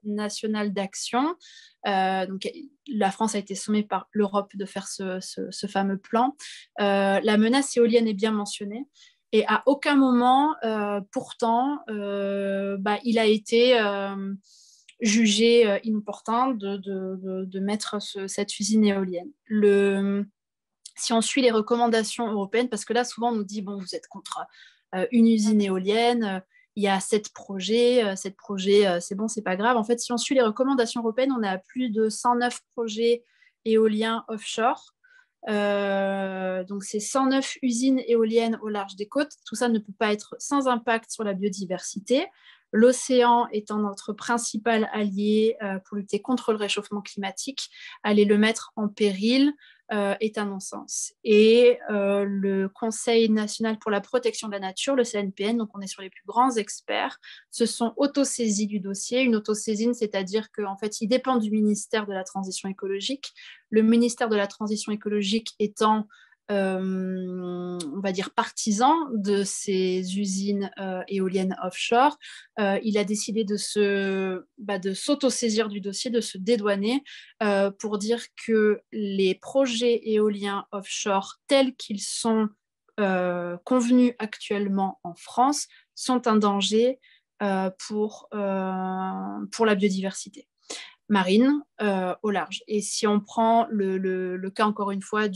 national d'action, donc, la France a été sommée par l'Europe de faire ce fameux plan. La menace éolienne est bien mentionnée. Et à aucun moment, pourtant, il a été jugé inopportun de mettre cette usine éolienne. Si on suit les recommandations européennes, parce que là, souvent, on nous dit, bon, vous êtes contre une usine éolienne, il y a 7 projets, c'est bon, c'est pas grave. En fait, si on suit les recommandations européennes, on a plus de 109 projets éoliens offshore. Donc, c'est 109 usines éoliennes au large des côtes. Tout ça ne peut pas être sans impact sur la biodiversité. L'océan étant notre principal allié pour lutter contre le réchauffement climatique, aller le mettre en péril est un non-sens. Et le Conseil national pour la protection de la nature, le CNPN, donc on est sur les plus grands experts, se sont autosaisis du dossier. Une autosaisine, c'est-à-dire qu'en fait, il dépend du ministère de la Transition écologique. Le ministère de la Transition écologique étant on va dire partisan de ces usines éoliennes offshore, il a décidé de s'autosaisir du dossier, de se dédouaner pour dire que les projets éoliens offshore tels qu'ils sont convenus actuellement en France sont un danger pour la biodiversité marine au large. Et si on prend le cas encore une fois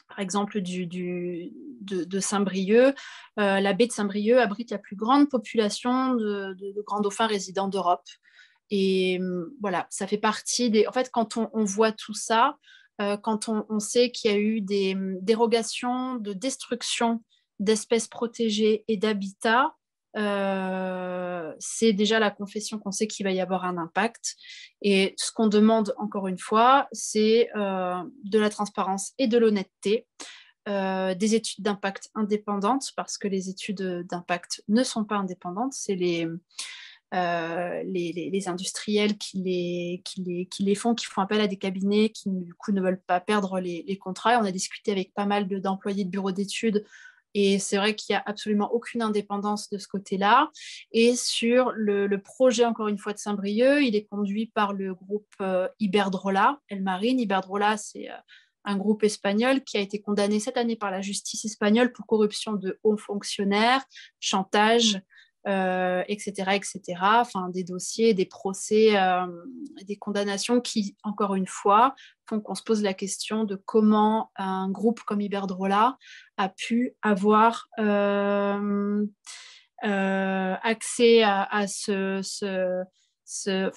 par exemple de Saint-Brieuc, la baie de Saint-Brieuc abrite la plus grande population de grands dauphins résidents d'Europe. Et voilà, ça fait partie des... En fait, quand on voit tout ça, quand on sait qu'il y a eu des dérogations de destruction d'espèces protégées et d'habitats, c'est déjà la confession qu'on sait qu'il va y avoir un impact. Et ce qu'on demande, encore une fois, c'est de la transparence et de l'honnêteté, des études d'impact indépendantes, parce que les études d'impact ne sont pas indépendantes, c'est les industriels qui les font, qui font appel à des cabinets qui, du coup, ne veulent pas perdre les contrats. Et on a discuté avec pas mal d'employés de bureaux d'études Et c'est vrai qu'il n'y a absolument aucune indépendance de ce côté-là. Et sur le projet, encore une fois, de Saint-Brieuc, il est conduit par le groupe Iberdrola, El Marin. Iberdrola, c'est un groupe espagnol qui a été condamné cette année par la justice espagnole pour corruption de hauts fonctionnaires, chantage, etc., etc. Enfin, des dossiers, des procès, des condamnations qui, encore une fois, font qu'on se pose la question de comment un groupe comme Iberdrola a pu avoir accès à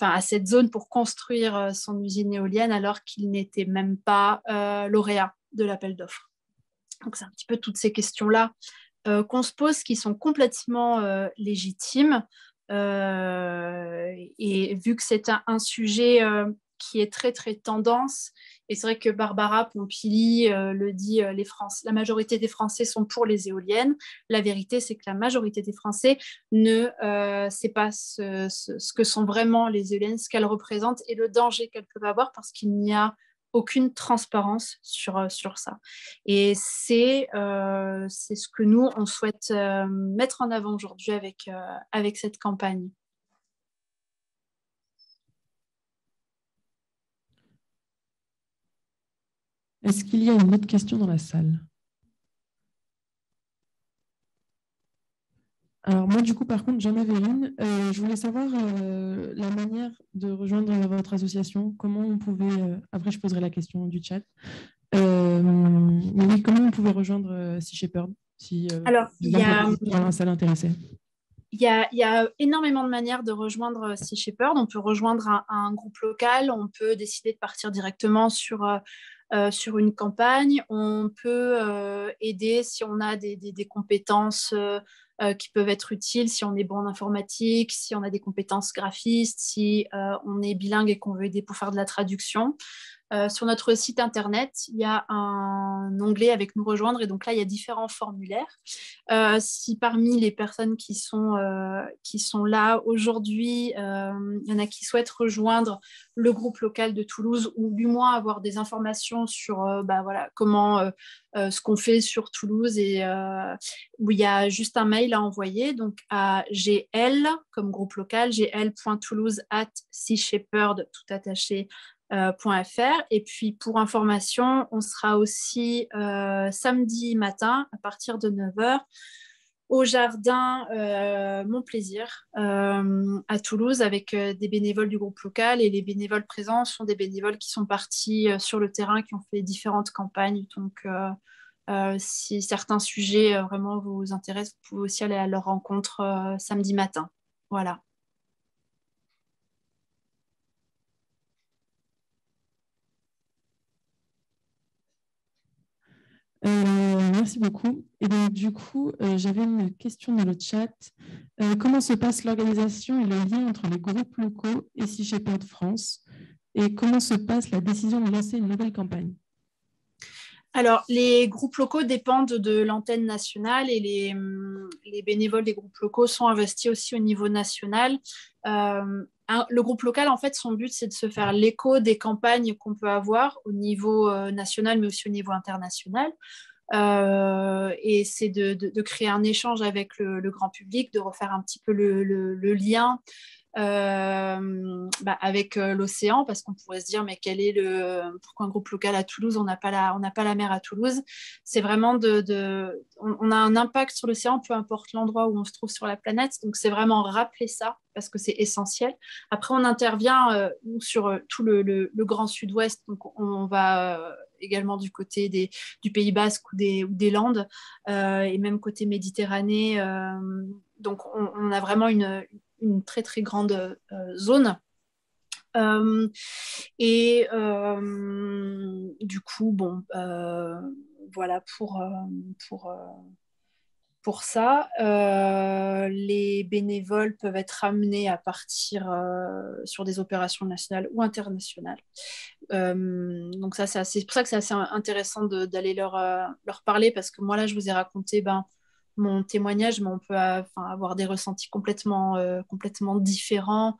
à cette zone pour construire son usine éolienne alors qu'il n'était même pas lauréat de l'appel d'offres. Donc c'est un petit peu toutes ces questions-là qu'on se pose qui sont complètement légitimes. Et vu que c'est un sujet qui est très, très tendance, et c'est vrai que Barbara Pompili le dit, la majorité des Français sont pour les éoliennes. La vérité, c'est que la majorité des Français ne sait pas ce que sont vraiment les éoliennes, ce qu'elles représentent et le danger qu'elles peuvent avoir parce qu'il n'y a aucune transparence sur ça. Et c'est ce que nous, on souhaite mettre en avant aujourd'hui avec cette campagne. Est-ce qu'il y a une autre question dans la salle? Alors moi, du coup, par contre, j'en avais une. Je voulais savoir la manière de rejoindre votre association. Comment on pouvait... après, je poserai la question du chat. Mais oui, comment on pouvait rejoindre Sea Shepherd si Alors, il y a... dans la salle intéressée? Il y a énormément de manières de rejoindre Sea Shepherd. On peut rejoindre un groupe local, on peut décider de partir directement sur une campagne, on peut aider si on a des compétences qui peuvent être utiles, si on est bon en informatique, si on a des compétences graphistes, si on est bilingue et qu'on veut aider pour faire de la traduction. Sur notre site internet, il y a un onglet avec nous rejoindre et donc là, il y a différents formulaires. Si parmi les personnes qui sont là aujourd'hui, il y en a qui souhaitent rejoindre le groupe local de Toulouse ou du moins avoir des informations sur comment ce qu'on fait sur Toulouse et où il y a juste un mail à envoyer donc à gl comme groupe local gl.toulouse@seashepherd tout attaché .fr. Et puis pour information, on sera aussi samedi matin à partir de 9h au jardin Mon Plaisir à Toulouse avec des bénévoles du groupe local et les bénévoles présents sont des bénévoles qui sont partis sur le terrain, qui ont fait différentes campagnes. Donc si certains sujets vraiment vous intéressent, vous pouvez aussi aller à leur rencontre samedi matin. Voilà. Merci beaucoup. Et donc, du coup, j'avais une question dans le chat. Comment se passe l'organisation et le lien entre les groupes locaux et Sea Shepherd France? Et comment se passe la décision de lancer une nouvelle campagne? Alors, les groupes locaux dépendent de l'antenne nationale et les bénévoles des groupes locaux sont investis aussi au niveau national. Le groupe local, en fait, son but, c'est de se faire l'écho des campagnes qu'on peut avoir au niveau national, mais aussi au niveau international. Et c'est de créer un échange avec le grand public, de refaire un petit peu le lien avec l'océan, parce qu'on pourrait se dire mais pourquoi un groupe local à Toulouse, on n'a pas la mer à Toulouse. C'est vraiment on a un impact sur l'océan, peu importe l'endroit où on se trouve sur la planète, donc c'est vraiment rappeler ça parce que c'est essentiel. Après on intervient sur tout le grand sud-ouest, donc on va également du côté du Pays Basque ou des Landes et même côté Méditerranée, donc on a vraiment une très très grande zone. Et du coup, bon, voilà pour ça. Les bénévoles peuvent être amenés à partir sur des opérations nationales ou internationales. Donc ça, c'est pour ça que c'est assez intéressant d'aller leur parler parce que moi, là, je vous ai raconté mon témoignage, mais on peut avoir des ressentis complètement différents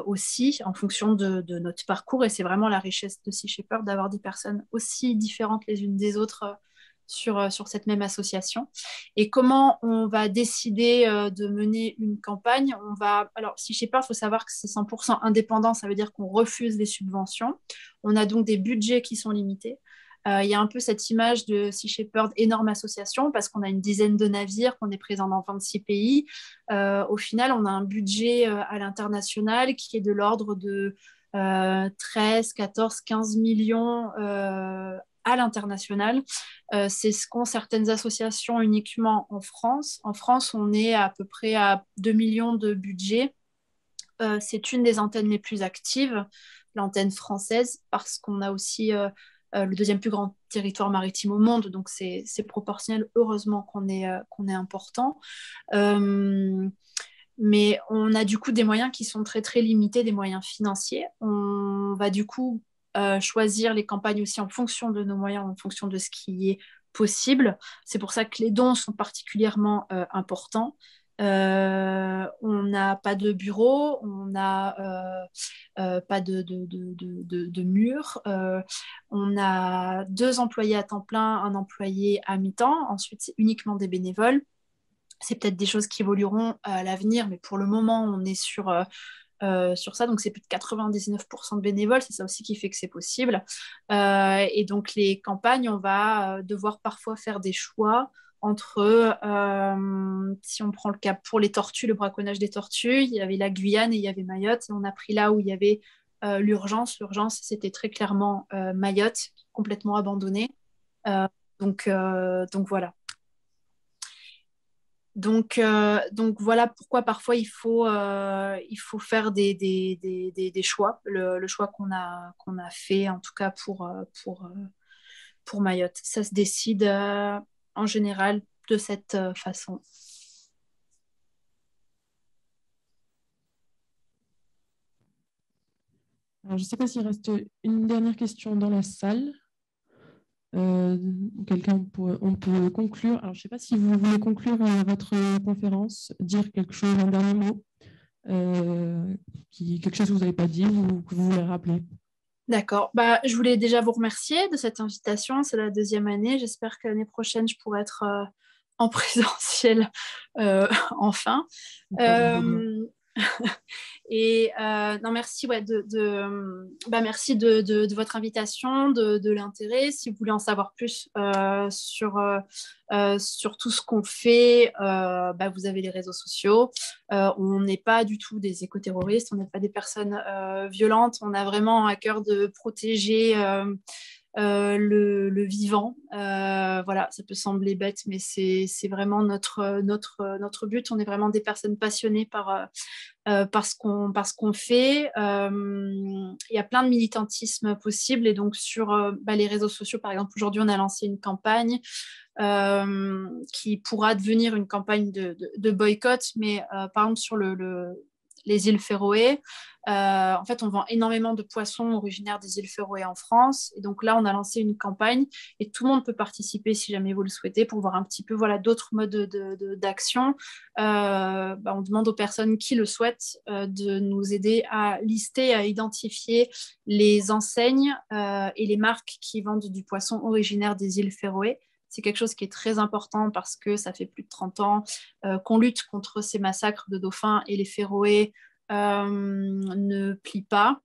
aussi en fonction de notre parcours. Et c'est vraiment la richesse de Sea Shepherd d'avoir des personnes aussi différentes les unes des autres sur cette même association. Et comment on va décider de mener une campagne? Alors, Sea Shepherd, il faut savoir que c'est 100% indépendant, ça veut dire qu'on refuse les subventions. On a donc des budgets qui sont limités. Il y a un peu cette image de Sea Shepherd, énorme association, parce qu'on a une dizaine de navires, qu'on est présent dans 26 pays. Au final, on a un budget à l'international qui est de l'ordre de 13, 14, 15 millions à l'international. C'est ce qu'ont certaines associations uniquement en France. En France, on est à peu près à 2 millions de budget. C'est une des antennes les plus actives, l'antenne française, parce qu'on a aussi le deuxième plus grand territoire maritime au monde, donc c'est proportionnel, heureusement qu'on est important. Mais on a du coup des moyens qui sont très très limités, des moyens financiers. On va du coup choisir les campagnes aussi en fonction de nos moyens, en fonction de ce qui est possible. C'est pour ça que les dons sont particulièrement importants. On n'a pas de bureau, on n'a pas de mur. On a 2 employés à temps plein, un employé à mi-temps. Ensuite, c'est uniquement des bénévoles. C'est peut-être des choses qui évolueront à l'avenir, mais pour le moment, on est sur ça. Donc, c'est plus de 99% de bénévoles. C'est ça aussi qui fait que c'est possible. Et donc, les campagnes, on va devoir parfois faire des choix entre, si on prend le cas pour les tortues, le braconnage des tortues, il y avait la Guyane et il y avait Mayotte. Et on a pris là où il y avait l'urgence. L'urgence, c'était très clairement Mayotte, complètement abandonnée. Donc voilà. Donc voilà pourquoi parfois il faut faire des choix. Le choix qu'on a fait, en tout cas pour Mayotte. Ça se décide en général de cette façon. Alors, je ne sais pas s'il reste une dernière question dans la salle. On peut conclure. Alors, je ne sais pas si vous voulez conclure votre conférence, dire quelque chose, un dernier mot, quelque chose que vous n'avez pas dit ou que vous voulez rappeler. D'accord. Je voulais déjà vous remercier de cette invitation. C'est la 2e année. J'espère que l'année prochaine, je pourrai être en présentiel enfin. Et non, merci merci de votre invitation, de l'intérêt. Si vous voulez en savoir plus sur tout ce qu'on fait, vous avez les réseaux sociaux. On n'est pas du tout des écoterroristes, on n'est pas des personnes violentes. On a vraiment à cœur de protéger le vivant. Voilà, ça peut sembler bête, mais c'est vraiment notre but. On est vraiment des personnes passionnées par ce qu'on fait. Il y a plein de militantisme possible. Et donc, sur les réseaux sociaux, par exemple, aujourd'hui, on a lancé une campagne qui pourra devenir une campagne de boycott. Mais par exemple, sur les îles Féroé, en fait, on vend énormément de poissons originaires des îles Féroé en France. Et donc là, on a lancé une campagne et tout le monde peut participer si jamais vous le souhaitez pour voir un petit peu d'autres modes d'action. On demande aux personnes qui le souhaitent de nous aider à lister, à identifier les enseignes et les marques qui vendent du poisson originaire des îles Féroé. C'est quelque chose qui est très important parce que ça fait plus de 30 ans qu'on lutte contre ces massacres de dauphins et les Féroé ne plient pas.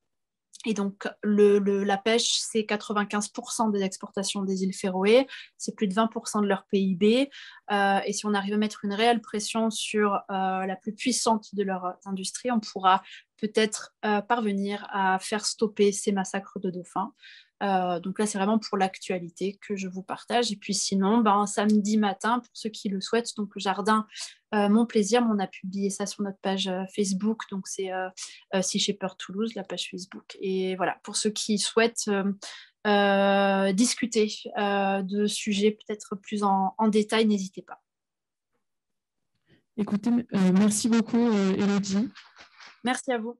Et donc, la pêche, c'est 95% des exportations des îles Féroé, c'est plus de 20% de leur PIB. Et si on arrive à mettre une réelle pression sur la plus puissante de leur industrie, on pourra peut-être parvenir à faire stopper ces massacres de dauphins. Donc là, c'est vraiment pour l'actualité que je vous partage. Et puis sinon, samedi matin, pour ceux qui le souhaitent, donc le jardin Mon Plaisir, on a publié ça sur notre page Facebook. Donc c'est Sea Shepherd Toulouse, la page Facebook. Et voilà, pour ceux qui souhaitent discuter de sujets peut-être plus en détail, n'hésitez pas. Écoutez, merci beaucoup, Élodie. Merci à vous.